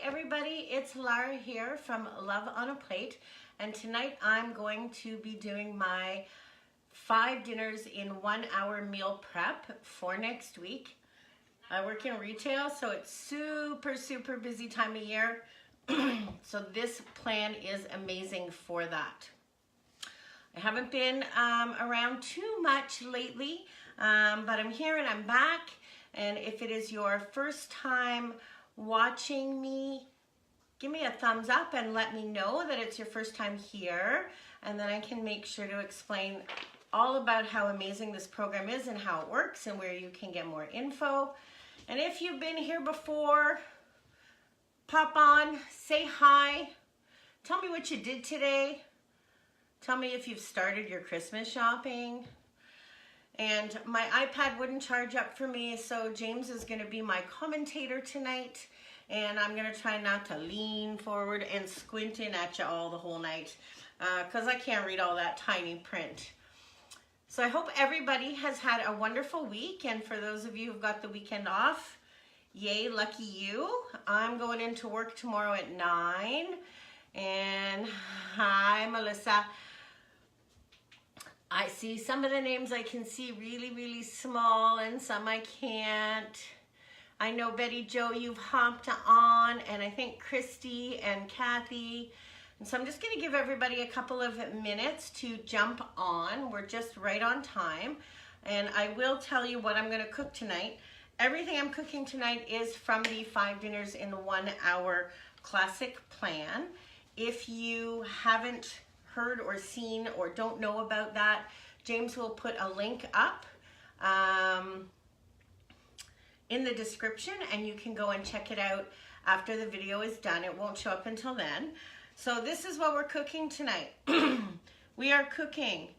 everybody, it's Lara here from Love on a Plate, and tonight I'm going to be doing my 5 dinners in 1 hour meal prep for next week. I work in retail, so it's super busy time of year, so this plan is amazing for that. I haven't been around too much lately, but I'm here and I'm back, and if it is your first time watching me, give me a thumbs up and let me know that it's your first time here, and then I can make sure to explain all about how amazing this program is and how it works and where you can get more info. And if you've been here before, pop on, say hi, tell me what you did today, tell me if you've started your Christmas shopping. And my iPad wouldn't charge up for me, so James is going to be my commentator tonight, and I'm going to try not to lean forward and squint in at you all the whole night because I can't read all that tiny print. So I hope everybody has had a wonderful week, and for those of you who've got the weekend off, yay, lucky you. I'm going into work tomorrow at 9, and hi, Melissa. I see some of the names I can see really small, and some I can't. I know Betty Jo, you've hopped on, and I think Christy and Kathy. And so I'm just going to give everybody a couple of minutes to jump on. We're just right on time. And I will tell you what I'm going to cook tonight. Everything I'm cooking tonight is from the 5 dinners in 1 hour classic plan. If you haven't heard or seen or don't know about that, James will put a link up in the description, and you can go and check it out after the video is done. It won't show up until then. So this is what we're cooking tonight. We are cooking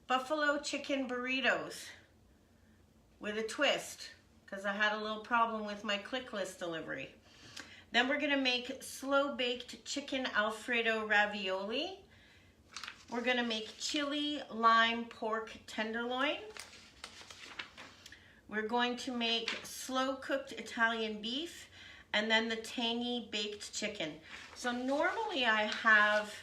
buffalo chicken burritos with a twist because I had a little problem with my click list delivery. Then we're going to make slow baked chicken Alfredo ravioli. We're going to make chili lime pork tenderloin. We're going to make slow cooked Italian beef, and then the tangy baked chicken. So normally I have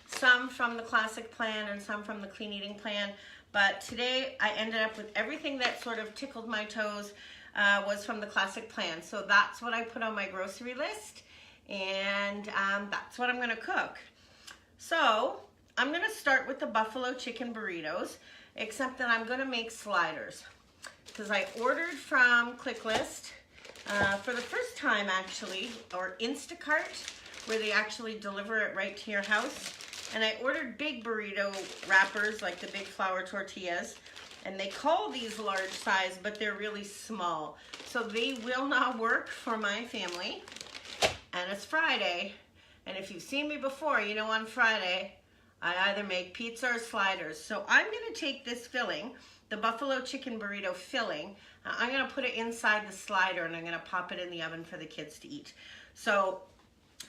some from the classic plan and some from the clean eating plan, but today I ended up with everything that sort of tickled my toes was from the classic plan. So that's what I put on my grocery list, and that's what I'm going to cook. So I'm going to start with the buffalo chicken burritos, except that I'm going to make sliders because I ordered from ClickList for the first time actually, or Instacart, where they actually deliver it right to your house. And I ordered big burrito wrappers, like the big flour tortillas, and they call these large size, but they're really small. So they will not work for my family. And it's Friday, and if you've seen me before, you know on Friday, I either make pizza or sliders. So I'm going to take this filling, the buffalo chicken burrito filling, I'm going to put it inside the slider, and I'm going to pop it in the oven for the kids to eat. So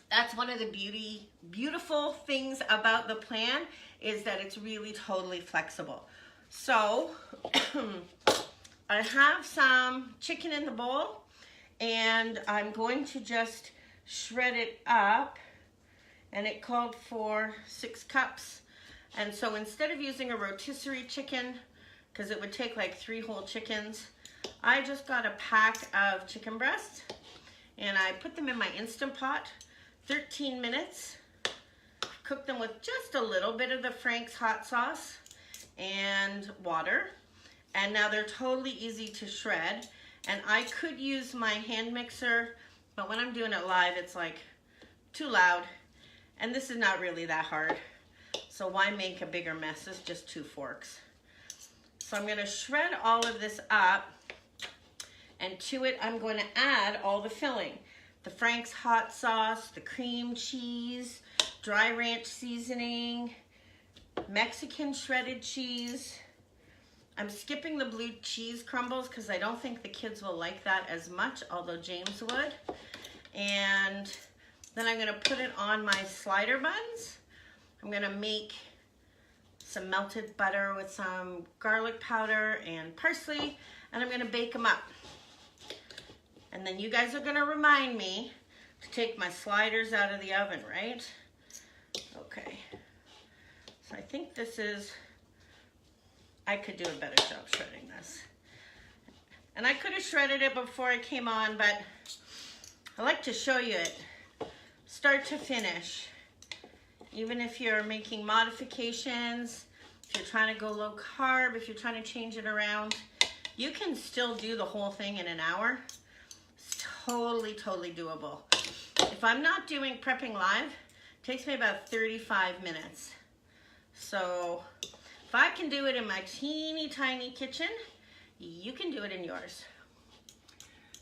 that's one of the beautiful things about the plan, is that it's really totally flexible. So I have some chicken in the bowl, and I'm going to just shred it up. And it called for 6 cups. And so instead of using a rotisserie chicken, because it would take like 3 whole chickens, I just got a pack of chicken breasts, and I put them in my Instant Pot, 13 minutes, cooked them with just a little bit of the Frank's hot sauce and water. And now they're totally easy to shred. And I could use my hand mixer, but when I'm doing it live, it's like too loud. And this is not really that hard, so why make a bigger mess? It's just 2 forks. So I'm going to shred all of this up, and to it I'm going to add all the filling. The Frank's hot sauce, the cream cheese, dry ranch seasoning, Mexican shredded cheese. I'm skipping the blue cheese crumbles because I don't think the kids will like that as much, although James would. And then I'm going to put it on my slider buns. I'm going to make some melted butter with some garlic powder and parsley, and I'm going to bake them up. And then you guys are going to remind me to take my sliders out of the oven, right? Okay. So I think this is, I could do a better job shredding this. And I could have shredded it before I came on, but I like to show you it start to finish. Even if you're making modifications, if you're trying to go low carb, if you're trying to change it around, you can still do the whole thing in an hour. It's totally, totally doable. If I'm not doing prepping live, it takes me about 35 minutes. So if I can do it in my teeny tiny kitchen, you can do it in yours.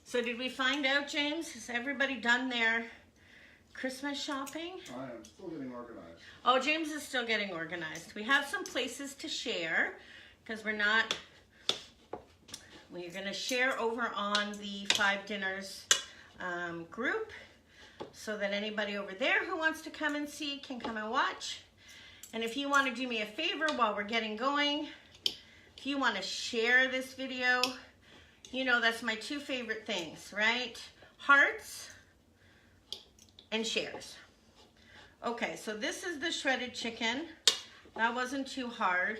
So did we find out, James? Has everybody done their Christmas shopping? I am still getting organized. Oh, James is still getting organized. We have some places to share because we're going to share over on the 5 Dinners group so that anybody over there who wants to come and see can come and watch. And if you want to do me a favor while we're getting going, if you want to share this video, you know that's my 2 favorite things, right? Hearts and shares. Okay, so this is the shredded chicken. That wasn't too hard.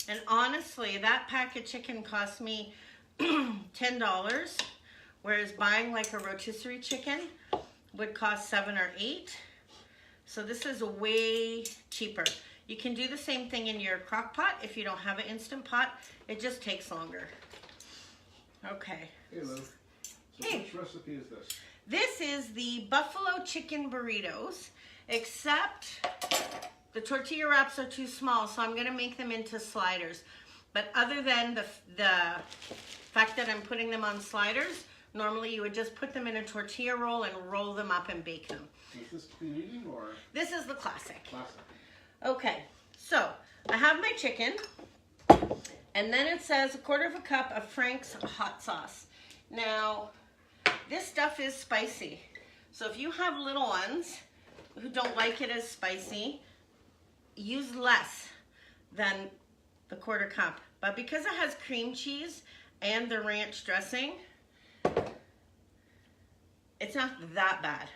And honestly, that pack of chicken cost me $10, whereas buying like a rotisserie chicken would cost $7 or $8. So this is way cheaper. You can do the same thing in your crock pot if you don't have an Instant Pot. It just takes longer. Okay. Hey, Lou. So Hey. which recipe is this? This is the buffalo chicken burritos, except the tortilla wraps are too small, so I'm gonna make them into sliders. But other than the fact that I'm putting them on sliders, normally you would just put them in a tortilla roll and roll them up and bake them. Is this clean eating or This is the classic. classic? Okay, so I have my chicken, and then it says 1/4 cup of Frank's hot sauce. Now, this stuff is spicy. So if you have little ones who don't like it as spicy, use less than the 1/4 cup. But because it has cream cheese and the ranch dressing, it's not that bad.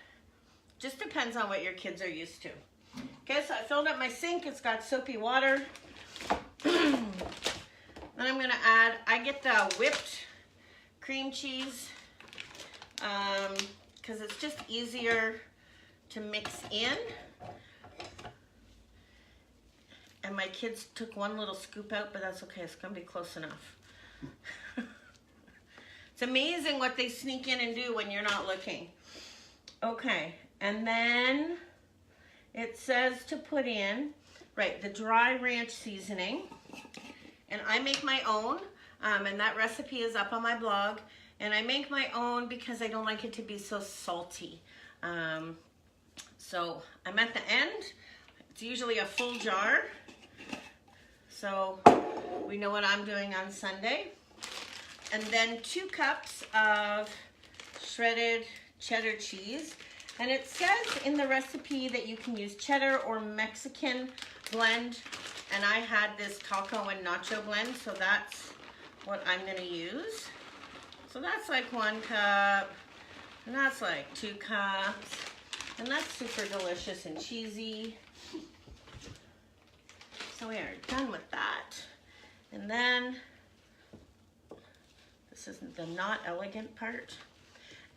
Just depends on what your kids are used to. Okay, so I filled up my sink. It's got soapy water. Then I'm gonna add, I get the whipped cream cheese because it's just easier to mix in. And my kids took one little scoop out, but that's okay, it's gonna be close enough. It's amazing what they sneak in and do when you're not looking. Okay, and then it says to put in, right, the dry ranch seasoning. And I make my own, and that recipe is up on my blog. And I make my own because I don't like it to be so salty. So I'm at the end. It's usually a full jar. So we know what I'm doing on Sunday. And then 2 cups of shredded cheddar cheese. And it says in the recipe that you can use cheddar or Mexican blend. And I had this taco and nacho blend, so that's what I'm gonna use. So that's like 1 cup, and that's like 2 cups. And that's super delicious and cheesy. So we are done with that. And then, this is the not elegant part.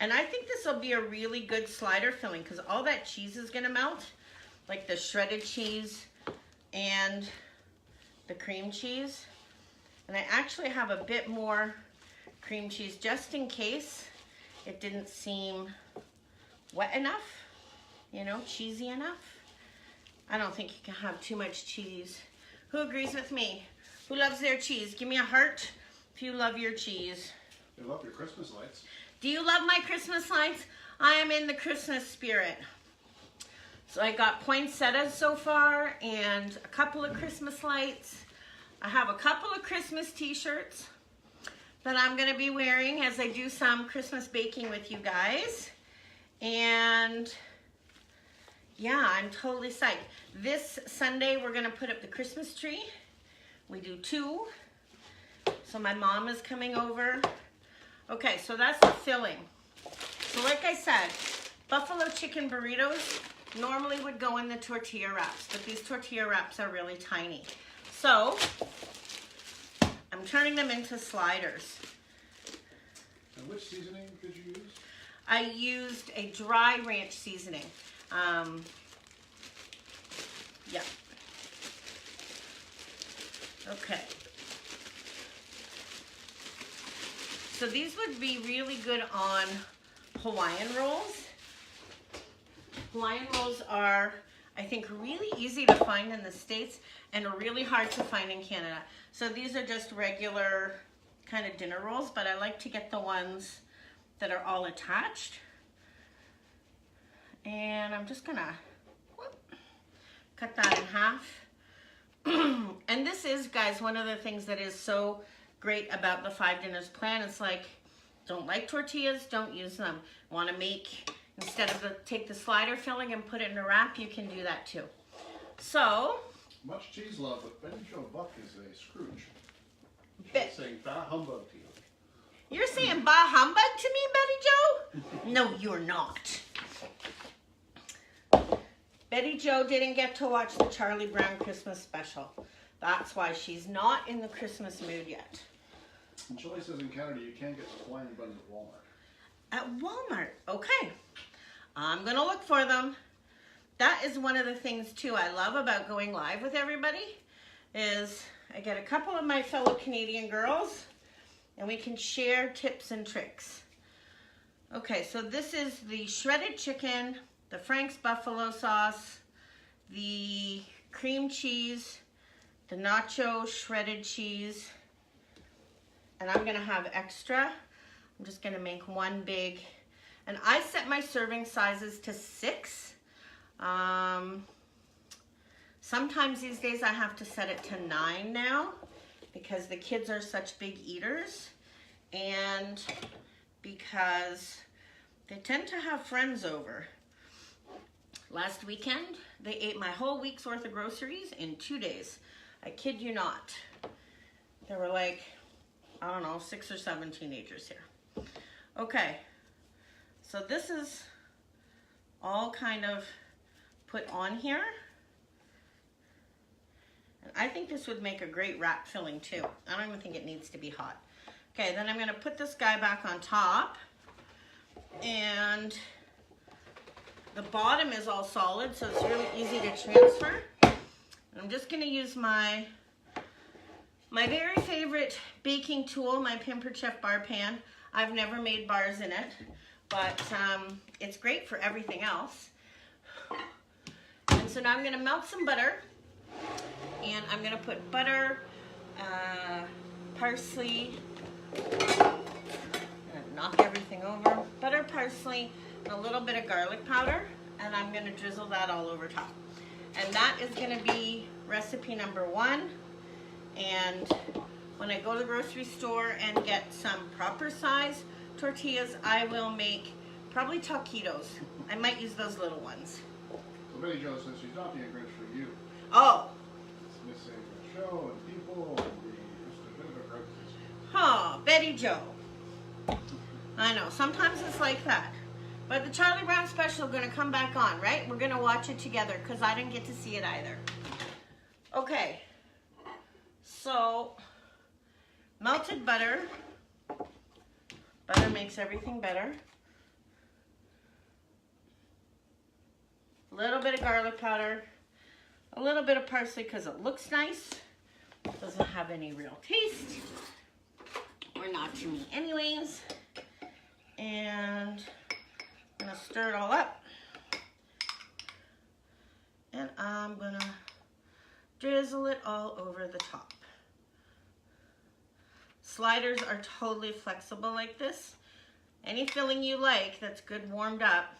And I think this will be a really good slider filling because all that cheese is gonna melt, like the shredded cheese and the cream cheese. And I actually have a bit more cream cheese just in case it didn't seem wet enough, you know, cheesy enough. I don't think you can have too much cheese. Who agrees with me? Who loves their cheese? Give me a heart if you love your cheese. I love your Christmas lights. Do you love my Christmas lights? I am in the Christmas spirit. So I got poinsettias so far and a couple of Christmas lights. I have a couple of Christmas t-shirts that I'm gonna be wearing as I do some Christmas baking with you guys. And yeah, I'm totally psyched. This Sunday, we're gonna put up the Christmas tree. We do 2. So my mom is coming over. Okay, so that's the filling. So like I said, Buffalo chicken burritos normally would go in the tortilla wraps, but these tortilla wraps are really tiny. So I'm turning them into sliders. And which seasoning did you use? I used a dry ranch seasoning. Yeah. Okay. So these would be really good on Hawaiian rolls. Hawaiian rolls are, I think, really easy to find in the States and really hard to find in Canada. So these are just regular kind of dinner rolls, but I like to get the ones that are all attached. And I'm just gonna cut that in half. And this is, guys, one of the things that is so great about the 5 dinners plan. It's like, don't like tortillas, don't use them. Want to make, instead of take the slider filling and put it in a wrap, you can do that too. So, much cheese love, but Betty Joe Buck is a Scrooge. Bet- She's saying bah humbug to you. You're saying bah humbug to me, Betty Joe? No, you're not. Betty Joe didn't get to watch the Charlie Brown Christmas special. That's why she's not in the Christmas mood yet. And Chile says in Canada you can't get Hawaiian buns at Walmart. At Walmart, okay. I'm gonna look for them. That is one of the things too I love about going live with everybody, is I get a couple of my fellow Canadian girls and we can share tips and tricks. Okay, so this is the shredded chicken, the Frank's buffalo sauce, the cream cheese, the nacho shredded cheese, and I'm gonna have extra. I'm just gonna make one big, and I set my serving sizes to 6. Sometimes these days I have to set it to 9 now because the kids are such big eaters and because they tend to have friends over. Last weekend, they ate my whole week's worth of groceries in 2 days. I kid you not. There were like, I don't know, 6 or 7 teenagers here. Okay, so this is all kind of put on here. And I think this would make a great wrap filling too. I don't even think it needs to be hot. Okay, then I'm gonna put this guy back on top. And the bottom is all solid, so it's really easy to transfer. And I'm just gonna use my very favorite baking tool, my Pampered Chef bar pan. I've never made bars in it, but it's great for everything else. And so now I'm gonna melt some butter, and I'm gonna put butter, parsley, knock everything over, butter, parsley, and a little bit of garlic powder, and I'm gonna drizzle that all over top. And that is gonna be recipe number 1. And when I go to the grocery store and get some proper size tortillas, I will make probably taquitos. I might use those little ones. So Betty Joe says she's not being Grinch for you. Oh. It's missing the show and people and just a bit of a crisis. Oh, Betty Joe. I know, sometimes it's like that. But the Charlie Brown special is gonna come back on, right? We're gonna watch it together because I didn't get to see it either. Okay, so melted butter. Butter makes everything better. A little bit of garlic powder. A little bit of parsley because it looks nice. Doesn't have any real taste. Or not to me anyways. And I'm gonna stir it all up. And I'm gonna drizzle it all over the top. Sliders are totally flexible like this. Any filling you like that's good warmed up,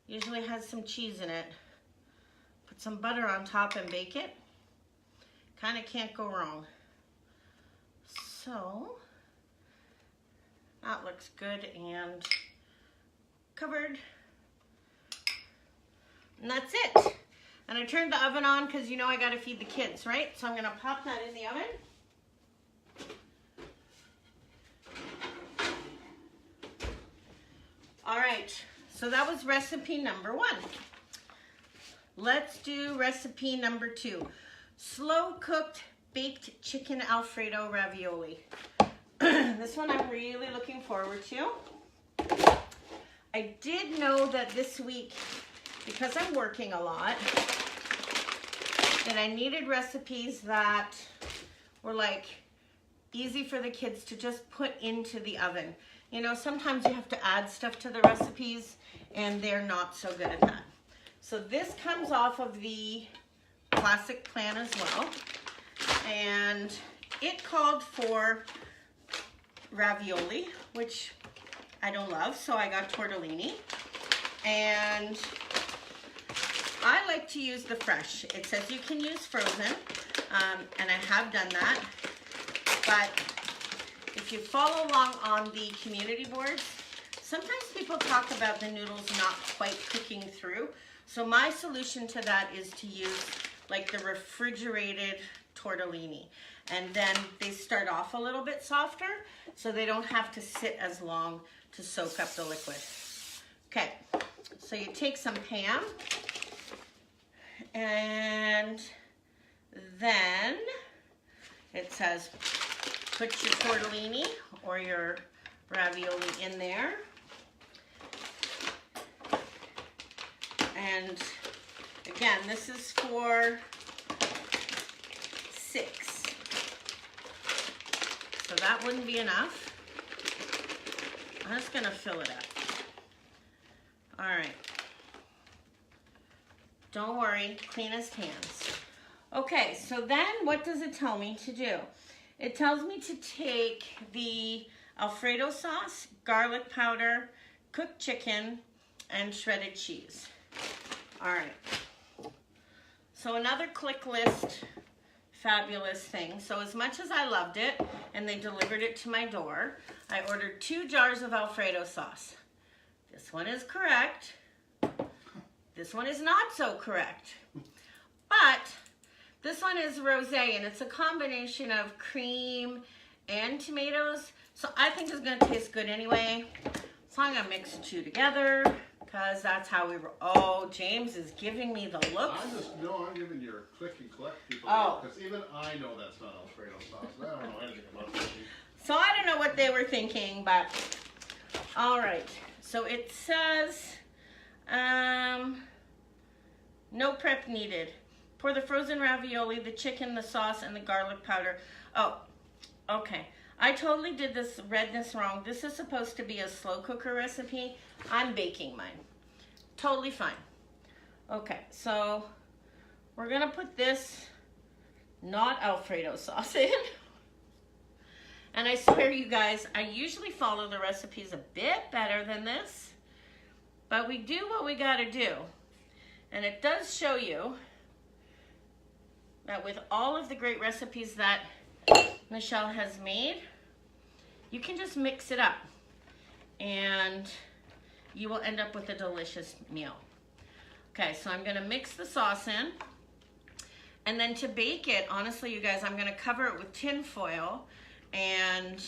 usually has some cheese in it. Put some butter on top and bake it. Kind of can't go wrong. So, that looks good and covered. And that's it. And I turned the oven on because you know I gotta feed the kids, right? So I'm gonna pop that in the oven. All right, so that was recipe number 1. Let's do recipe number 2. Slow cooked baked chicken Alfredo ravioli. This one I'm really looking forward to. I did know that this week, because I'm working a lot, that I needed recipes that were like easy for the kids to just put into the oven. You know, sometimes you have to add stuff to the recipes and they're not so good at that. So this comes off of the classic plan as well. And it called for ravioli, which I don't love, so I got tortellini. And I like to use the fresh. It says you can use frozen, and I have done that. But if you follow along on the community boards, sometimes people talk about the noodles not quite cooking through. So my solution to that is to use like the refrigerated tortellini. And then they start off a little bit softer, so they don't have to sit as long to soak up the liquid. Okay, so you take some Pam, and then it says put your tortellini or your ravioli in there. And again, this is for 6. So that wouldn't be enough. I'm just gonna fill it up. All right. Don't worry, cleanest hands. Okay, so then what does it tell me to do? It tells me to take the Alfredo sauce, garlic powder, cooked chicken, and shredded cheese. All right. So another click list fabulous thing. So as much as I loved it and they delivered it to my door, I ordered 2 jars of Alfredo sauce. This one is correct. This one is not so correct. But this one is rosé, and it's a combination of cream and tomatoes. So I think it's gonna taste good anyway. So I'm gonna mix the 2 together, because that's how we were. Oh, James is giving me the look. I'm giving your click and collect people. Oh. Because even I know that's not Alfredo sauce. I don't know anything about it. So I don't know what they were thinking, but all right. So it says, no prep needed. Pour the frozen ravioli, the chicken, the sauce, and the garlic powder. Oh, okay. I totally read this wrong. This is supposed to be a slow cooker recipe. I'm baking mine. Totally fine. Okay, so we're gonna put this, not Alfredo sauce in. And I swear you guys, I usually follow the recipes a bit better than this, but we do what we gotta do. And it does show you that with all of the great recipes that Michelle has made, you can just mix it up and you will end up with a delicious meal. Okay, so I'm gonna mix the sauce in, and then to bake it, honestly you guys, I'm gonna cover it with tin foil and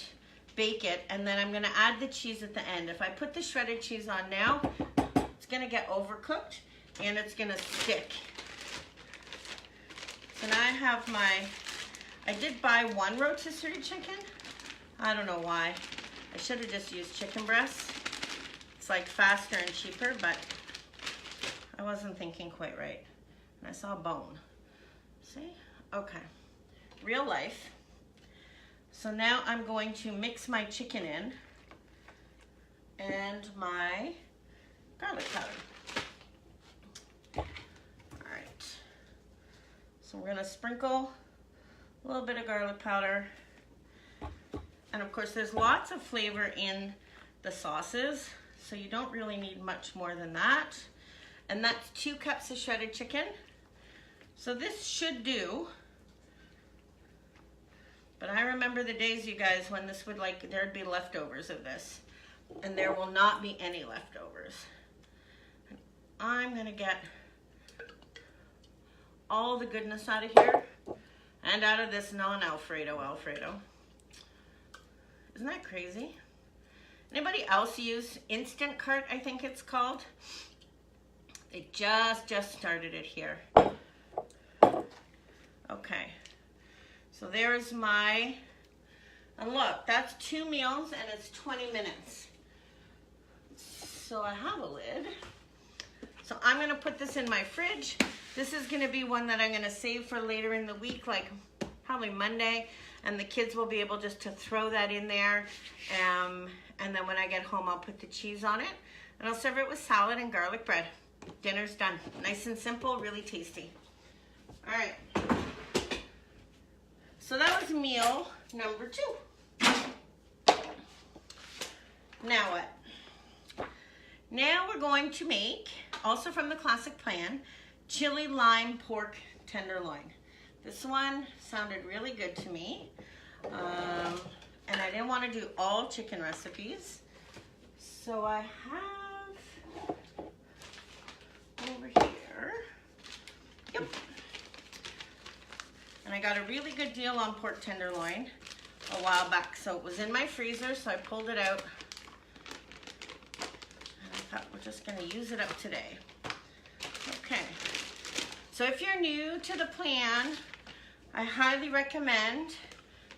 bake it, and then I'm gonna add the cheese at the end. If I put the shredded cheese on now, it's gonna get overcooked and it's gonna stick. So now I have I did buy 1 rotisserie chicken. I don't know why. I should have just used chicken breasts. It's like faster and cheaper, but I wasn't thinking quite right. And I saw a bone. See? Okay. Real life. So now I'm going to mix my chicken in and my garlic powder. All right. So we're gonna sprinkle a little bit of garlic powder. And of course there's lots of flavor in the sauces, so you don't really need much more than that. And that's 2 cups of shredded chicken. So this should do. But I remember the days, you guys, when this would there'd be leftovers of this. And there will not be any leftovers. And I'm gonna get all the goodness out of here and out of this non-Alfredo Alfredo. Isn't that crazy? Anybody else use Instant Cart, I think it's called? They just started it here. Okay, so there's my, and look, that's 2 meals and it's 20 minutes. So I have a lid. So I'm gonna put this in my fridge. This is gonna be one that I'm gonna save for later in the week, like probably Monday, and the kids will be able just to throw that in there. And then when I get home, I'll put the cheese on it and I'll serve it with salad and garlic bread. Dinner's done. Nice and simple, really tasty. All right. So that was meal number 2. Now what? Now we're going to make, also from the classic plan, chili lime pork tenderloin. This one sounded really good to me. And I didn't want to do all chicken recipes. So I have over here, yep. And I got a really good deal on pork tenderloin a while back. So it was in my freezer, so I pulled it out. And I thought we're just gonna use it up today. Okay, so if you're new to the plan, I highly recommend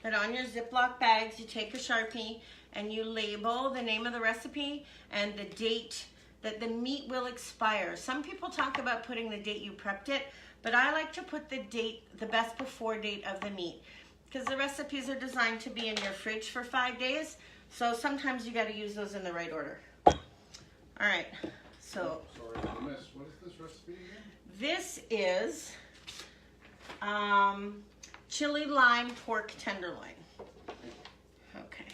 that on your Ziploc bags you take a Sharpie and you label the name of the recipe and the date that the meat will expire. Some people talk about putting the date you prepped it, but I like to put the date, the best before date of the meat, because the recipes are designed to be in your fridge for 5 days, so sometimes you gotta use those in the right order. All right, so. Sorry, I missed. What is this recipe again? This is chili lime pork tenderloin. Okay.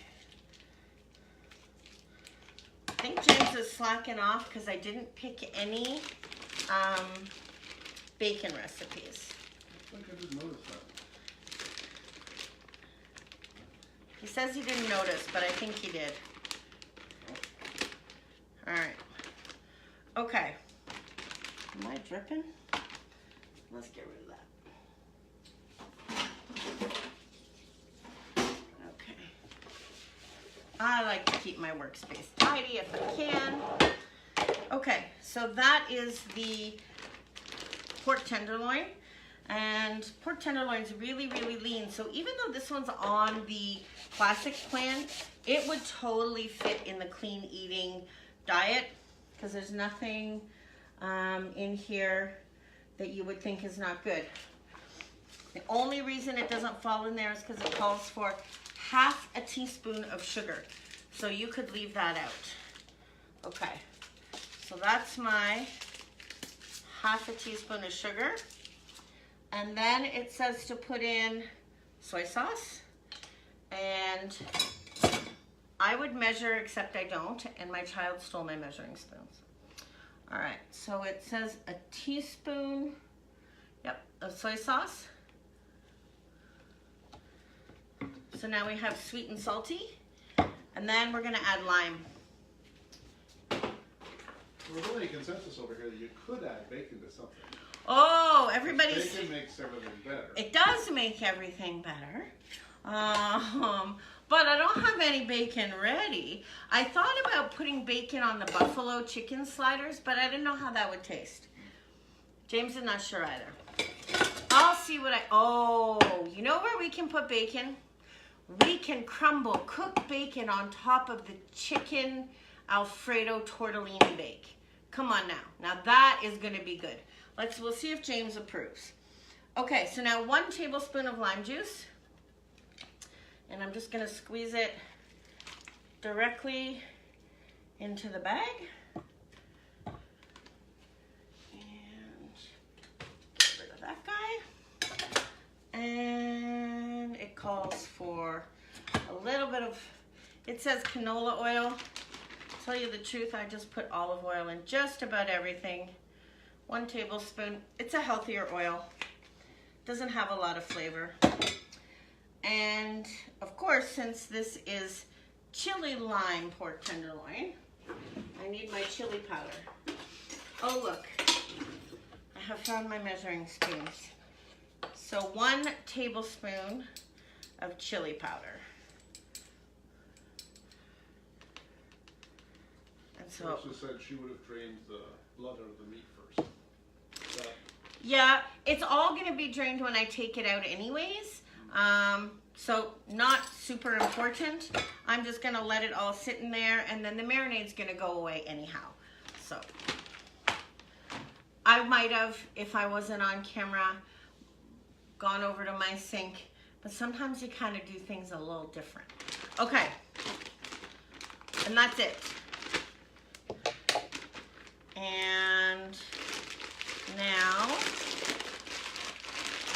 I think James is slacking off because I didn't pick any bacon recipes. I think I didn't notice that. He says he didn't notice, but I think he did. All right. Okay. Am I dripping? Let's get rid of that. Okay. I like to keep my workspace tidy if I can. Okay, so that is the pork tenderloin. And pork tenderloin is really, really lean. So even though this one's on the classic plan, it would totally fit in the clean eating diet because there's nothing in here that you would think is not good. The only reason it doesn't fall in there is because it calls for half a teaspoon of sugar. So you could leave that out. Okay, so that's my half a teaspoon of sugar. And then it says to put in soy sauce. And I would measure, except I don't, and my child stole my measuring spoons. All right, so it says a teaspoon, yep, of soy sauce. So now we have sweet and salty, and then we're gonna add lime. We're really a consensus over here that you could add bacon to something. Oh, everybody's... Bacon makes everything better. It does make everything better. But I don't have any bacon ready. I thought about putting bacon on the buffalo chicken sliders, but I didn't know how that would taste. James is not sure either. I'll see what oh, you know where we can put bacon? We can crumble cooked bacon on top of the chicken Alfredo tortellini bake. Come on now. Now that is gonna be good. We'll see if James approves. Okay, so now 1 tablespoon of lime juice. And I'm just gonna squeeze it directly into the bag. And get rid of that guy. And it calls for a little bit of, it says canola oil. To tell you the truth, I just put olive oil in just about everything. 1 tablespoon. It's a healthier oil. Doesn't have a lot of flavor. And of course, since this is chili lime pork tenderloin, I need my chili powder. Oh look, I have found my measuring spoons. So 1 tablespoon of chili powder. So She said she would have drained the blood out of the meat first. yeah, it's all going to be drained when I take it out anyways. So not super important. I'm just going to let it all sit in there, and then the marinade's going to go away anyhow. So I might have, if I wasn't on camera, gone over to my sink, but sometimes you kind of do things a little different. Okay, and that's it. And now,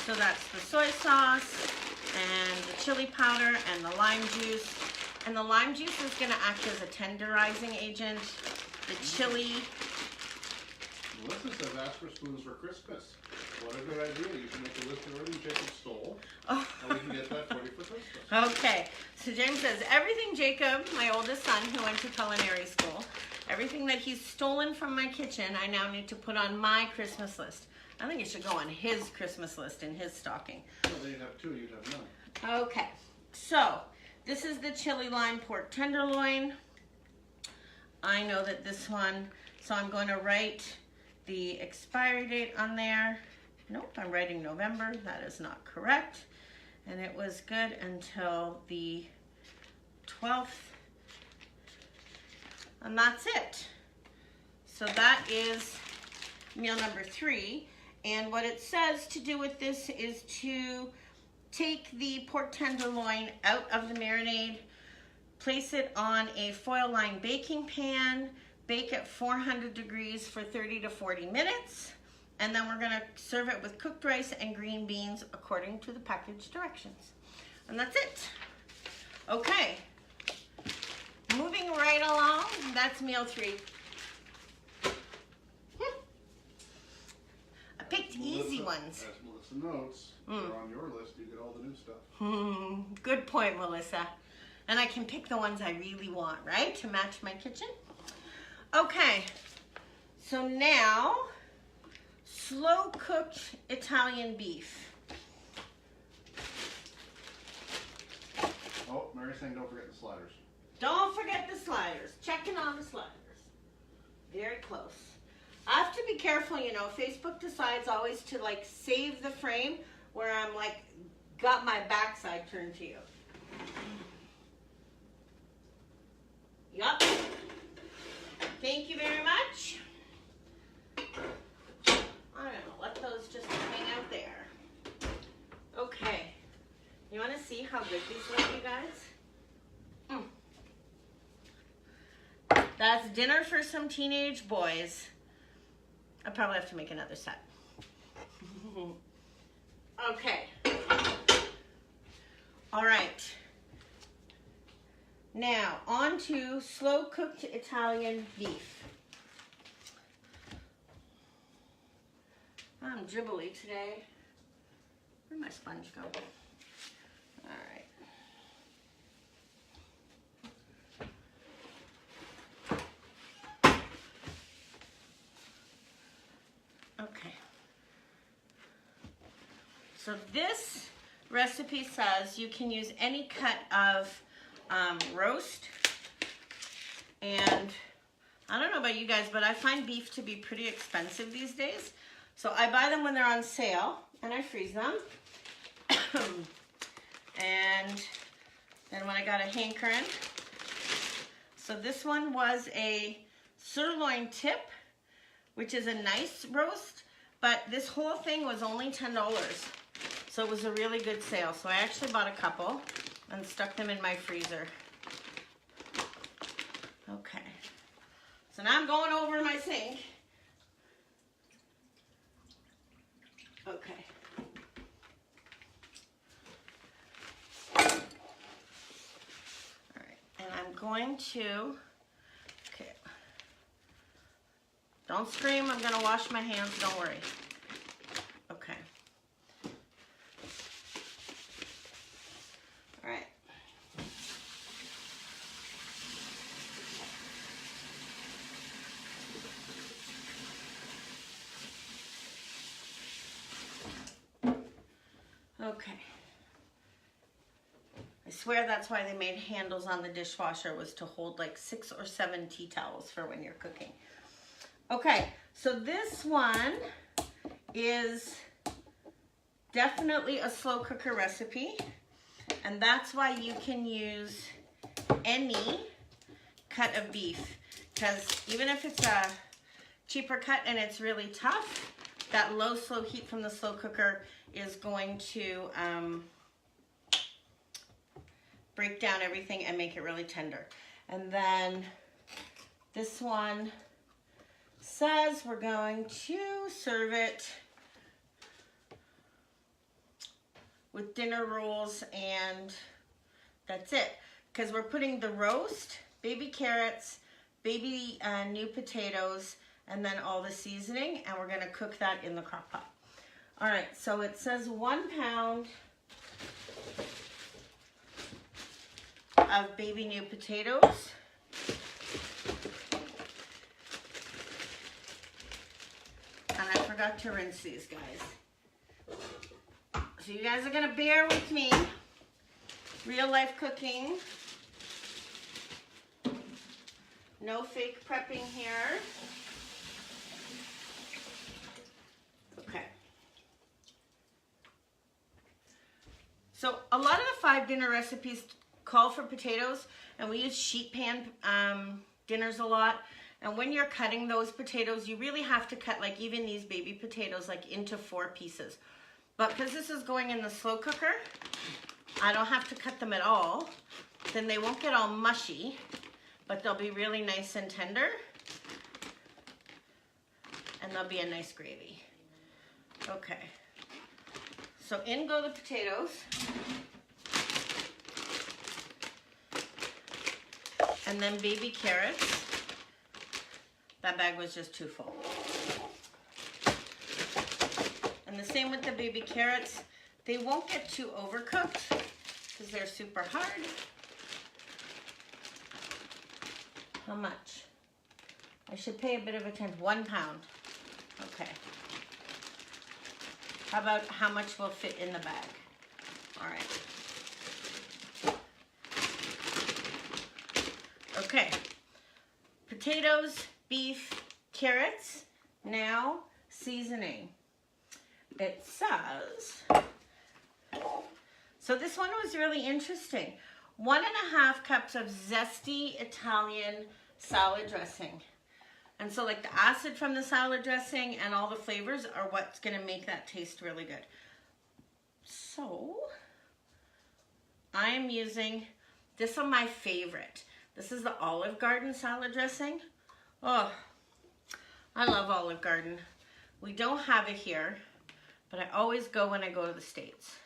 so that's the soy sauce and the chili powder and the lime juice. And the lime juice is going to act as a tenderizing agent. The chili. Melissa says ask for spoons for Christmas. What a good idea. You should make a list of everything Jacob stole. Oh. And we can get that for you for Christmas. Okay, so James says, everything Jacob, my oldest son who went to culinary school, everything that he's stolen from my kitchen, I now need to put on my Christmas list. I think it should go on his Christmas list in his stocking. Well, they'd have two, you'd have none. Okay, so this is the chili lime pork tenderloin. I know that this one, so I'm going to write the expiry date on there. Nope, I'm writing November. That is not correct. And it was good until the 12th. And that's it. So that is meal number 3. And what it says to do with this is to take the pork tenderloin out of the marinade, place it on a foil-lined baking pan, bake at 400 degrees for 30 to 40 minutes, and then we're going to serve it with cooked rice and green beans according to the package directions. And that's it. Okay. Moving right along, that's meal 3. I picked easy ones. As Melissa notes, they're on your list, you get all the new stuff. Good point, Melissa. And I can pick the ones I really want, right? To match my kitchen. Okay. So now, slow cooked Italian beef. Oh, Mary's saying don't forget the sliders. Don't forget the sliders. Checking on the sliders. Very close. I have to be careful, you know. Facebook decides always to like save the frame where I'm like got my backside turned to you. Yup. Thank you very much. I don't know, let those just hang out there. Okay. You want to see how good these look, you guys? That's dinner for some teenage boys. I probably have to make another set. Okay. All right. Now, on to slow cooked Italian beef. I'm dribbly today. Where'd my sponge go? All right. Okay. So this recipe says you can use any cut of roast, and I don't know about you guys, but I find beef to be pretty expensive these days. So I buy them when they're on sale and I freeze them. And then when I got a hankering. So this one was a sirloin tip, which is a nice roast, but this whole thing was only $10. So it was a really good sale. So I actually bought a couple and stuck them in my freezer. Okay. So now I'm going over my sink. Okay. All right, and I'm going to, okay. Don't scream, I'm gonna wash my hands, don't worry. Okay. All right. Okay. I swear that's why they made handles on the dishwasher, was to hold like 6 or 7 tea towels for when you're cooking. Okay, so this one is definitely a slow cooker recipe, and that's why you can use any cut of beef, because even if it's a cheaper cut and it's really tough, that low slow heat from the slow cooker is going to break down everything and make it really tender. And then this one says we're going to serve it with dinner rolls, and that's it. Because we're putting the roast, baby carrots, baby new potatoes, and then all the seasoning, and we're gonna cook that in the crock pot. All right, so it says 1 pound of baby new potatoes. And I forgot to rinse these, guys. So you guys are gonna bear with me. Real life cooking. No fake prepping here. Okay. So a lot of the 5 dinner recipes call for potatoes, and we use sheet pan dinners a lot. And when you're cutting those potatoes, you really have to cut, like even these baby potatoes, like into 4 pieces. But because this is going in the slow cooker, I don't have to cut them at all. Then they won't get all mushy, but they'll be really nice and tender. And they'll be a nice gravy. Okay. So in go the potatoes. And then baby carrots. That bag was just too full. And the same with the baby carrots. They won't get too overcooked because they're super hard. How much? I should pay a bit of attention. 1 pound. Okay. How about how much will fit in the bag? All right. Okay. Potatoes, beef, carrots. Now seasoning. It says, so this one was really interesting. 1.5 cups of zesty Italian salad dressing. And so like the acid from the salad dressing and all the flavors are what's gonna make that taste really good. So I am using this one, my favorite. This is the Olive Garden salad dressing. Oh, I love Olive Garden. We don't have it here, but I always go when I go to the States.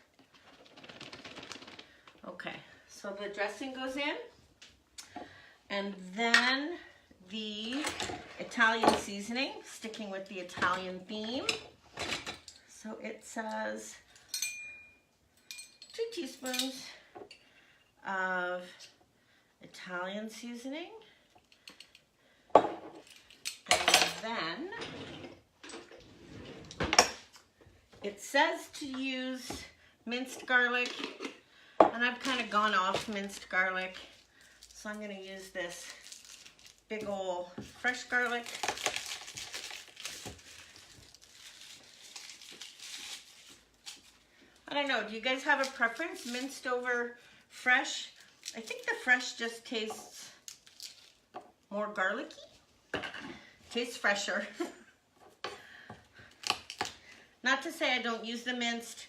Okay, so the dressing goes in, and then the Italian seasoning, sticking with the Italian theme. So it says 2 teaspoons of Italian seasoning, and then it says to use minced garlic, and I've kind of gone off minced garlic, so I'm going to use this big ol' fresh garlic. I don't know, do you guys have a preference, minced over fresh? I think the fresh just tastes more garlicky. Tastes fresher. Not to say I don't use the minced.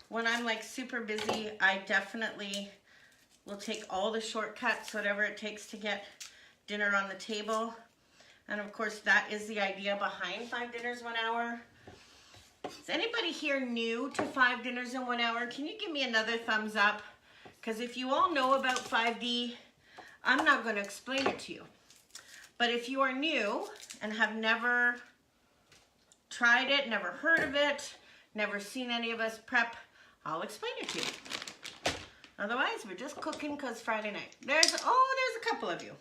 When I'm like super busy, I definitely will take all the shortcuts, whatever it takes to get dinner on the table. And of course, that is the idea behind 5 dinners 1 hour. Is anybody here new to 5 dinners in 1 hour? Can you give me another thumbs up? Because if you all know about 5D, I'm not going to explain it to you. But if you are new and have never tried it, never heard of it, never seen any of us prep, I'll explain it to you. Otherwise, we're just cooking because Friday night. There's a couple of you.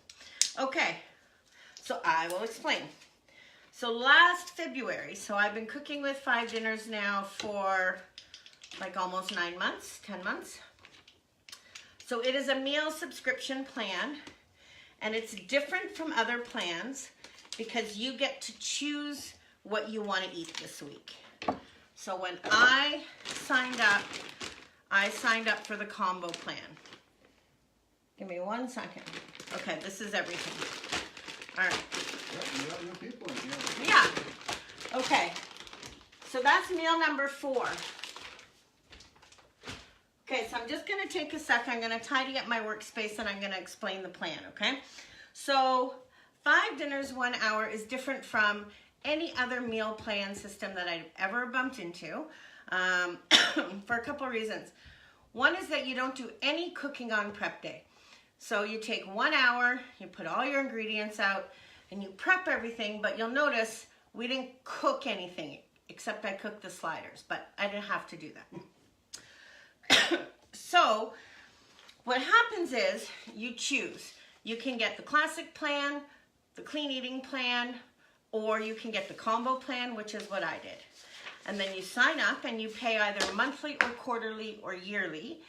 Okay, so I will explain. So last February, so I've been cooking with 5 dinners now for like almost 9 months, 10 months. So So it is a meal subscription plan, and it's different from other plans because you get to choose what you want to eat this week. So when I signed up for the combo plan. Give me 1 second. Okay, this is everything. All right. Yep, you got new people in here. Yeah. Okay. So that's meal number 4. Okay, so I'm just going to take a second. I'm going to tidy up my workspace and I'm going to explain the plan, okay? So 5 dinners, 1 hour is different from any other meal plan system that I've ever bumped into for a couple reasons. One is that you don't do any cooking on prep day. So you take 1 hour, you put all your ingredients out, and you prep everything, but you'll notice we didn't cook anything, except I cooked the sliders, but I didn't have to do that. So what happens is you choose. You can get the classic plan, the clean eating plan, or you can get the combo plan, which is what I did. And then you sign up and you pay either monthly or quarterly or yearly.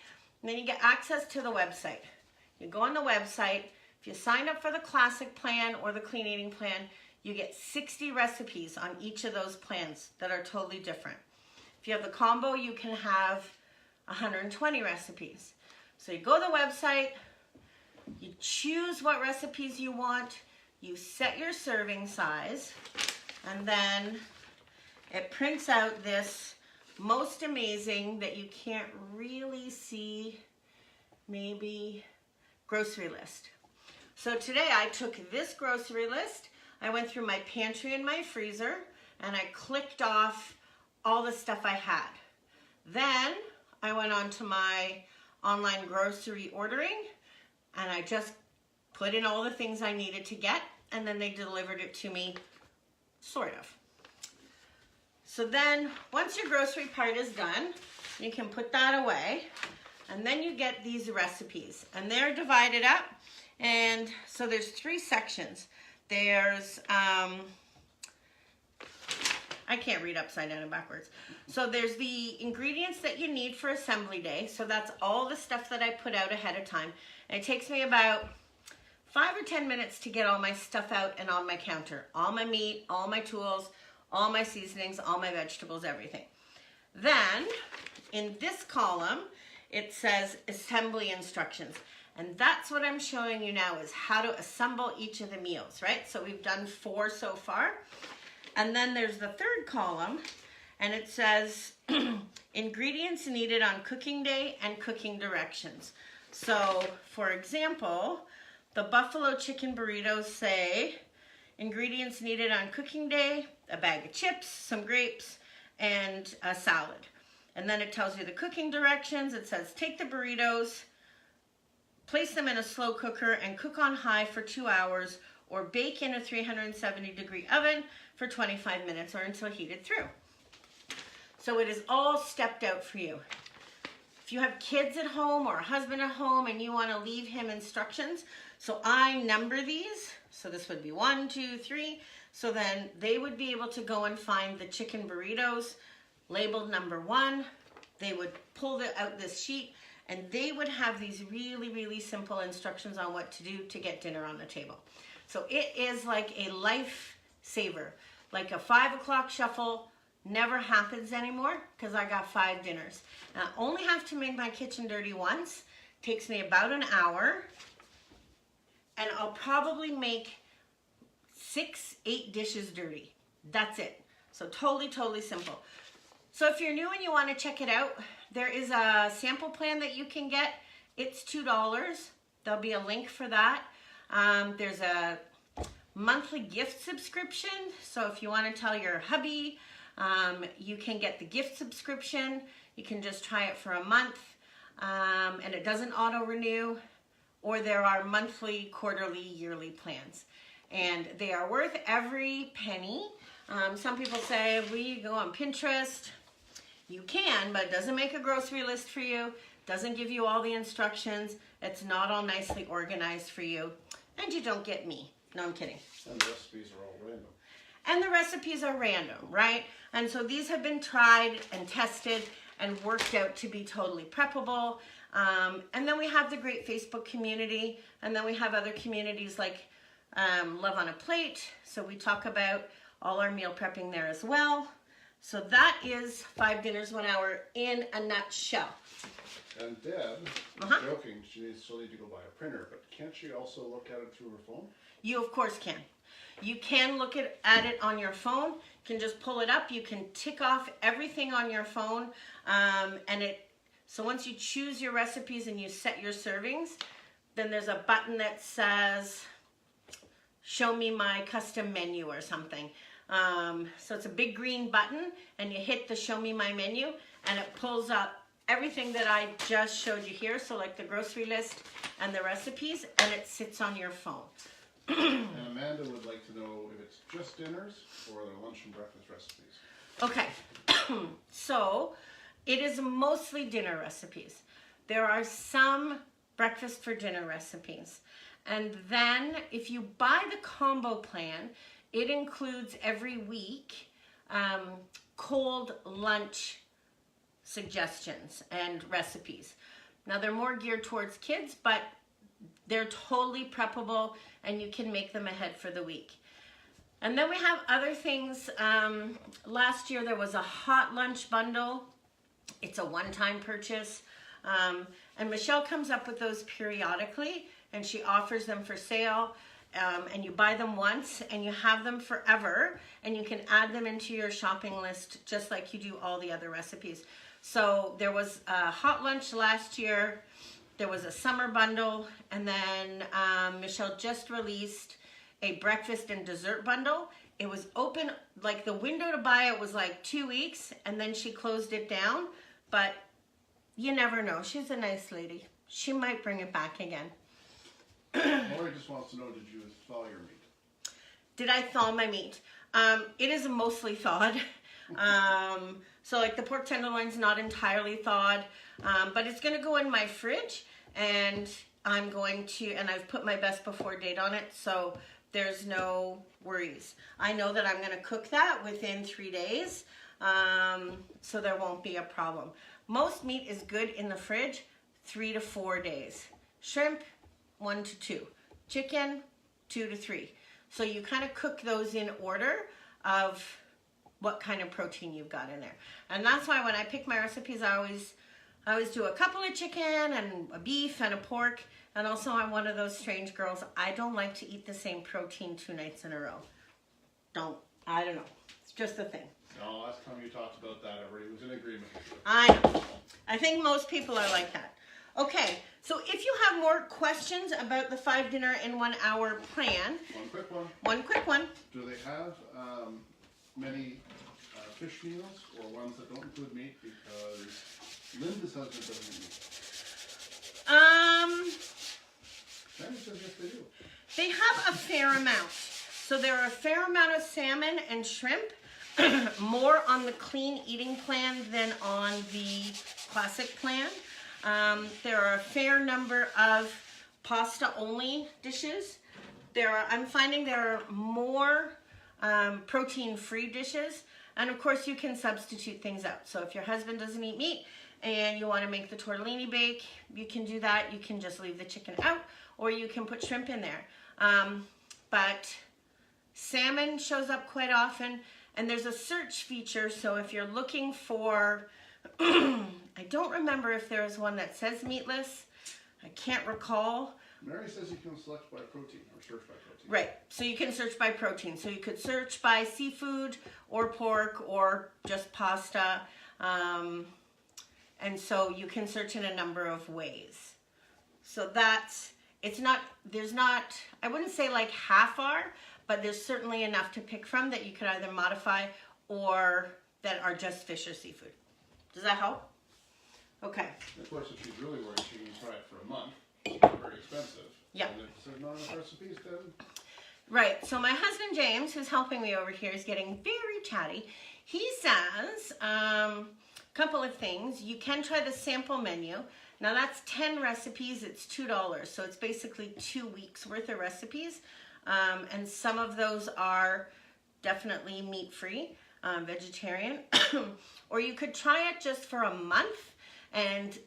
And then you get access to the website. You go on the website. If you sign up for the classic plan or the clean eating plan, you get 60 recipes on each of those plans that are totally different. If you have the combo, you can have 120 recipes. So you go to the website, you choose what recipes you want, you set your serving size, and then it prints out this most amazing, that you can't really see, maybe, grocery list. So today I took this grocery list, I went through my pantry and my freezer, and I clicked off all the stuff I had. Then I went on to my online grocery ordering, and I just put in all the things I needed to get, and then they delivered it to me, sort of. So then, once your grocery part is done, you can put that away, and then you get these recipes, and they're divided up, and so there's 3 sections. There's, I can't read upside down and backwards. So there's the ingredients that you need for assembly day, so that's all the stuff that I put out ahead of time, and it takes me about 5 or 10 minutes to get all my stuff out and on my counter. All my meat, all my tools, all my seasonings, all my vegetables, everything. Then, in this column, it says assembly instructions. And that's what I'm showing you now, is how to assemble each of the meals, right? So we've done 4 so far. And then there's the 3rd column, and it says ingredients needed on cooking day and cooking directions. So, for example, the buffalo chicken burritos say ingredients needed on cooking day: a bag of chips, some grapes, and a salad. And then it tells you the cooking directions. It says take the burritos, place them in a slow cooker and cook on high for 2 hours, or bake in a 370-degree oven for 25 minutes or until heated through. So it is all stepped out for you. If you have kids at home or a husband at home and you want to leave him instructions, so I number these. So this would be 1, 2, 3. So then they would be able to go and find the chicken burritos labeled number 1. They would pull out this sheet, and they would have these really, really simple instructions on what to do to get dinner on the table. So it is like a lifesaver. Like a 5 o'clock shuffle never happens anymore because I got 5 dinners. And I only have to make my kitchen dirty once. Takes me about an hour. And I'll probably make 6, 8 dishes dirty. That's it. So totally, totally simple. So if you're new and you want to check it out, there is a sample plan that you can get. It's $2. There'll be a link for that. There's a monthly gift subscription. So if you want to tell your hubby, you can get the gift subscription. You can just try it for a month, and it doesn't auto-renew. Or there are monthly, quarterly, yearly plans. And they are worth every penny. Some people say, will you go on Pinterest? You can, but it doesn't make a grocery list for you. Doesn't give you all the instructions. It's not all nicely organized for you. And you don't get me. No, I'm kidding. And the recipes are all random. And the recipes are random, right? And so these have been tried and tested and worked out to be totally preppable. And then we have the great Facebook community, and then we have other communities like Love on a Plate. So we talk about all our meal prepping there as well. So that is 5 Dinners 1 Hour in a nutshell. And Deb was joking, she'll need to go buy a printer, but can't she also look at it through her phone? You of course can. You can look at it on your phone. You can just pull it up. You can tick off everything on your phone. So once you choose your recipes and you set your servings, then there's a button that says, show me my custom menu or something. So it's a big green button, and you hit the show me my menu, and it pulls up everything that I just showed you here. So like the grocery list and the recipes, and it sits on your phone. And Amanda would like to know if it's just dinners or their lunch and breakfast recipes. Okay, so it is mostly dinner recipes. There are some breakfast for dinner recipes. And then if you buy the combo plan, it includes every week cold lunch suggestions and recipes. Now they're more geared towards kids, but they're totally preppable and you can make them ahead for the week. And then we have other things. Last year there was a hot lunch bundle. It's a one-time purchase. And Michelle comes up with those periodically, and she offers them for sale. And you buy them once and you have them forever, and you can add them into your shopping list just like you do all the other recipes. So there was a hot lunch last year. There was a summer bundle, and then Michelle just released a breakfast and dessert bundle. It was open, like the window to buy it was like 2 weeks, and then she closed it down. But you never know. She's a nice lady. She might bring it back again. Lori just wants to know, did you thaw your meat? Did I thaw my meat? It is mostly thawed. So like the pork tenderloin's not entirely thawed, but it's gonna go in my fridge, and I've put my best before date on it, so there's no worries. I know that I'm gonna cook that within 3 days, so there won't be a problem. Most meat is good in the fridge 3 to 4 days. Shrimp, 1 to 2. Chicken, 2 to 3. So you kind of cook those in order of what kind of protein you've got in there. And that's why when I pick my recipes, I always do a couple of chicken and a beef and a pork. And also I'm one of those strange girls. I don't like to eat the same protein 2 nights in a row. I don't know. It's just a thing. No, last time you talked about that, everybody was in agreement with you. I know. I think most people are like that. Okay, so if you have more questions about the 5 Dinner in 1 Hour plan. One quick one. One quick one. Do they have many fish meals or ones that don't include meat? Because Linda's husband doesn't eat meat. Sammy says yes, they do. They have a fair amount. So there are a fair amount of salmon and shrimp. More on the clean eating plan than on the classic plan. There are a fair number of pasta only dishes. I'm finding there are more protein free dishes, and of course you can substitute things out. So if your husband doesn't eat meat and you want to make the tortellini bake, you can do that. You can just leave the chicken out, or you can put shrimp in there. But salmon shows up quite often. And there's a search feature, so if you're looking for, I don't remember if there's one that says meatless. I can't recall. Mary says you can select by protein or search by protein. Right, so you can search by protein. So you could search by seafood or pork or just pasta. And so you can search in a number of ways. So I wouldn't say like half are, but there's certainly enough to pick from that you could either modify or that are just fish or seafood. Does that help? Okay. Of course, if she's really worried, she can try it for a month. It's not very expensive. Yeah. And if there's not enough recipes, then... Right. So my husband, James, who's helping me over here, is getting very chatty. He says a couple of things. You can try the sample menu. Now, that's 10 recipes. It's $2. So it's basically 2 weeks worth of recipes. And some of those are definitely meat-free, vegetarian. Or you could try it just for a month and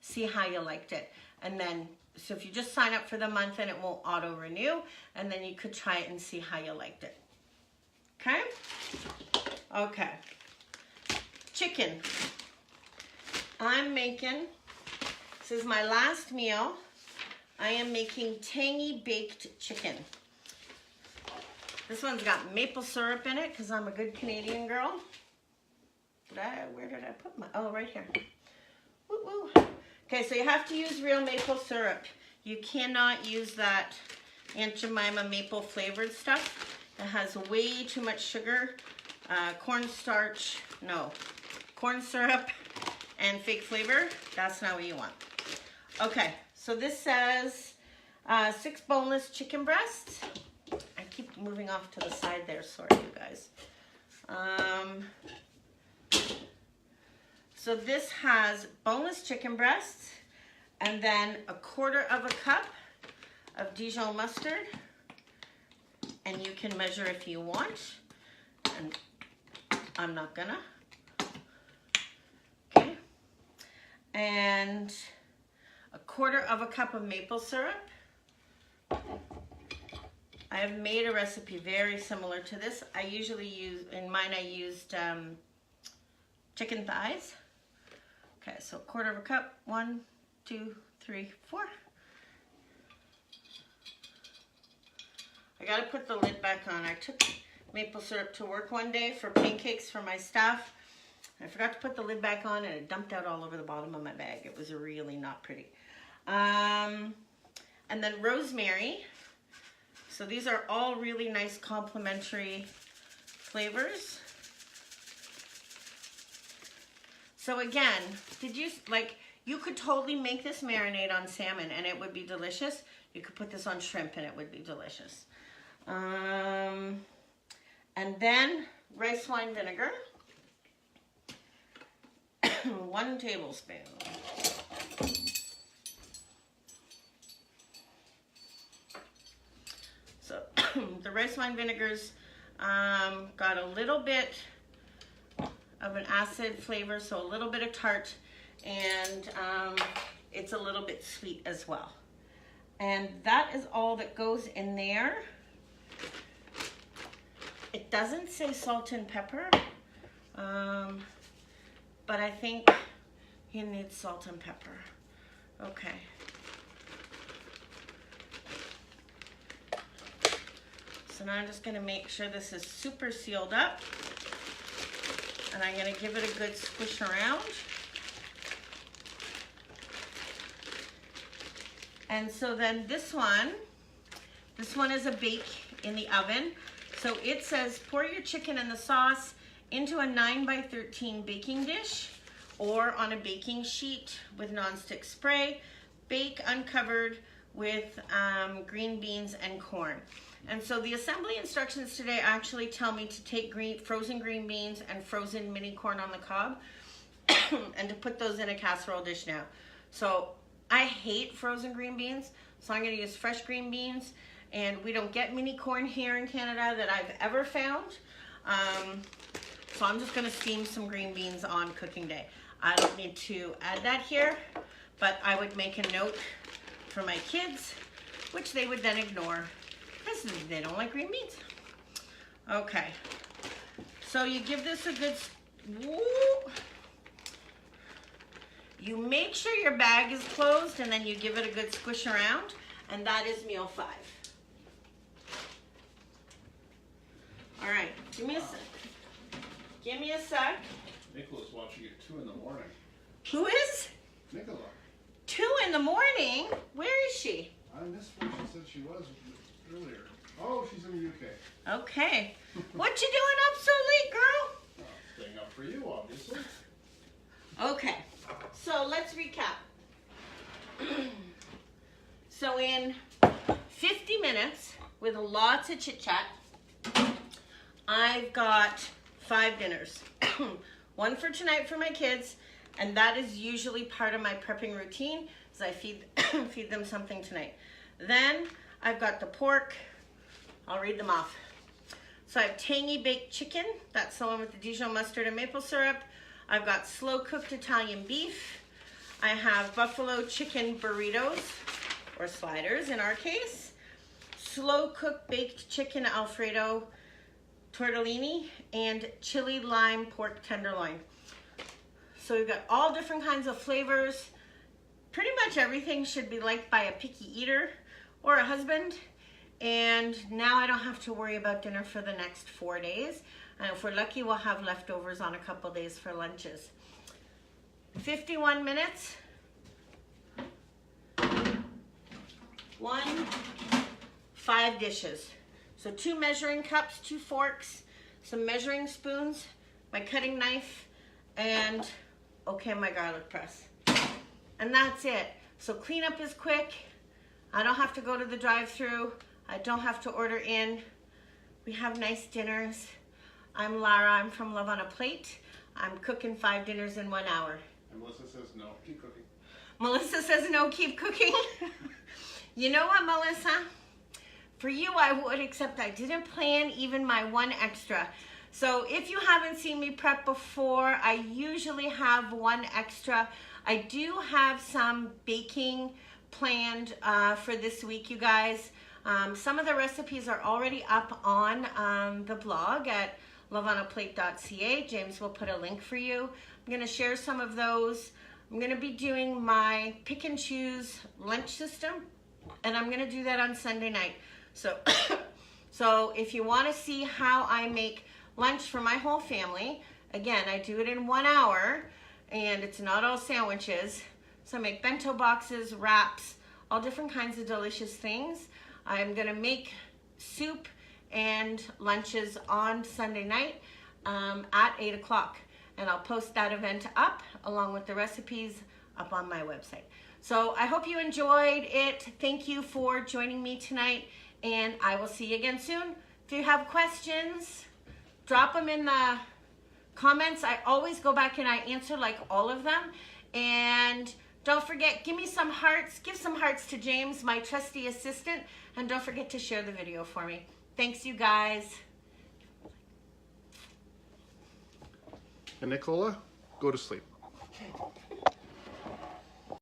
see how you liked it. And then, so if you just sign up for the month, then it won't auto renew, and then you could try it and see how you liked it. Okay? Okay. Chicken. I'm making, this is my last meal. I am making tangy baked chicken. This one's got maple syrup in it because I'm a good Canadian girl. Where did I put my, oh, right here. Woo woo. Okay, so you have to use real maple syrup. You cannot use that Aunt Jemima maple flavored stuff. It has way too much sugar, cornstarch, no, corn syrup and fake flavor. That's not what you want. Okay, so this says 6 boneless chicken breasts. I keep moving off to the side there, sorry you guys. So this has boneless chicken breasts and then 1/4 of a cup of Dijon mustard. And you can measure if you want. And I'm not gonna. Okay. And 1/4 of a cup of maple syrup. I have made a recipe very similar to this. I usually use, in mine I used chicken thighs. Okay, so 1/4 of a cup, 1, 2, 3, 4. I gotta put the lid back on. I took maple syrup to work one day for pancakes for my staff. I forgot to put the lid back on and it dumped out all over the bottom of my bag. It was really not pretty. And then rosemary. So these are all really nice complementary flavors. So again, you could totally make this marinade on salmon and it would be delicious. You could put this on shrimp and it would be delicious. And then rice wine vinegar. 1 tablespoon. So the rice wine vinegar's got a little bit of an acid flavor, so a little bit of tart, and it's a little bit sweet as well. And that is all that goes in there. It doesn't say salt and pepper, but I think you need salt and pepper. Okay. So now I'm just gonna make sure this is super sealed up, and I'm gonna give it a good squish around. And so then this one is a bake in the oven. So it says pour your chicken and the sauce into a 9x13 baking dish or on a baking sheet with nonstick spray. Bake uncovered with green beans and corn. And so the assembly instructions today actually tell me to take frozen green beans and frozen mini corn on the cob and to put those in a casserole dish now. So I hate frozen green beans, so I'm gonna use fresh green beans, and we don't get mini corn here in Canada that I've ever found. So I'm just gonna steam some green beans on cooking day. I don't need to add that here, but I would make a note for my kids, which they would then ignore because they don't like green beans. Okay, so you give this a good, you make sure your bag is closed and then you give it a good squish around, and that is meal 5. All right, give me a sec. Give me a sec. Nicola's watching at 2 in the morning. Who is? Nicola. 2 in the morning? Where is she? I missed where she said she was earlier. Oh, she's in the UK. Okay. What you doing up so late, girl? Oh, staying up for you, obviously. Okay, so let's recap. So in 50 minutes, with lots of chit chat, I've got 5 dinners. 1 for tonight for my kids, and that is usually part of my prepping routine, is I feed them something tonight. Then I've got the pork. I'll read them off. So I have tangy baked chicken. That's the one with the Dijon mustard and maple syrup. I've got slow cooked Italian beef. I have buffalo chicken burritos, or sliders in our case, slow cooked baked chicken Alfredo tortellini, and chili lime pork tenderloin. So we've got all different kinds of flavors. Pretty much everything should be liked by a picky eater or a husband. And now I don't have to worry about dinner for the next 4 days. And if we're lucky, we'll have leftovers on a couple days for lunches. 51 minutes. 5 dishes. So 2 measuring cups, 2 forks, some measuring spoons, my cutting knife, and okay, my garlic press. And that's it. So cleanup is quick. I don't have to go to the drive-thru. I don't have to order in. We have nice dinners. I'm Lara, I'm from Love on a Plate. I'm cooking 5 dinners in 1 hour. And Melissa says no, keep cooking. Melissa says no, keep cooking. You know what, Melissa? For you, I would, except I didn't plan even my 1 extra. So if you haven't seen me prep before, I usually have 1 extra. I do have some baking planned for this week, you guys. Some of the recipes are already up on the blog at loveonaplate.ca. James will put a link for you. I'm going to share some of those. I'm going to be doing my pick and choose lunch system, and I'm going to do that on Sunday night. So if you want to see how I make lunch for my whole family, again, I do it in 1 hour, and it's not all sandwiches. So I make bento boxes, wraps, all different kinds of delicious things. I'm gonna make soup and lunches on Sunday night at 8 o'clock. And I'll post that event up along with the recipes up on my website. So I hope you enjoyed it. Thank you for joining me tonight, and I will see you again soon. If you have questions, drop them in the comments. I always go back and I answer like all of them. And don't forget, give me some hearts. Give some hearts to James, my trusty assistant. And don't forget to share the video for me. Thanks, you guys. And Nicola, go to sleep.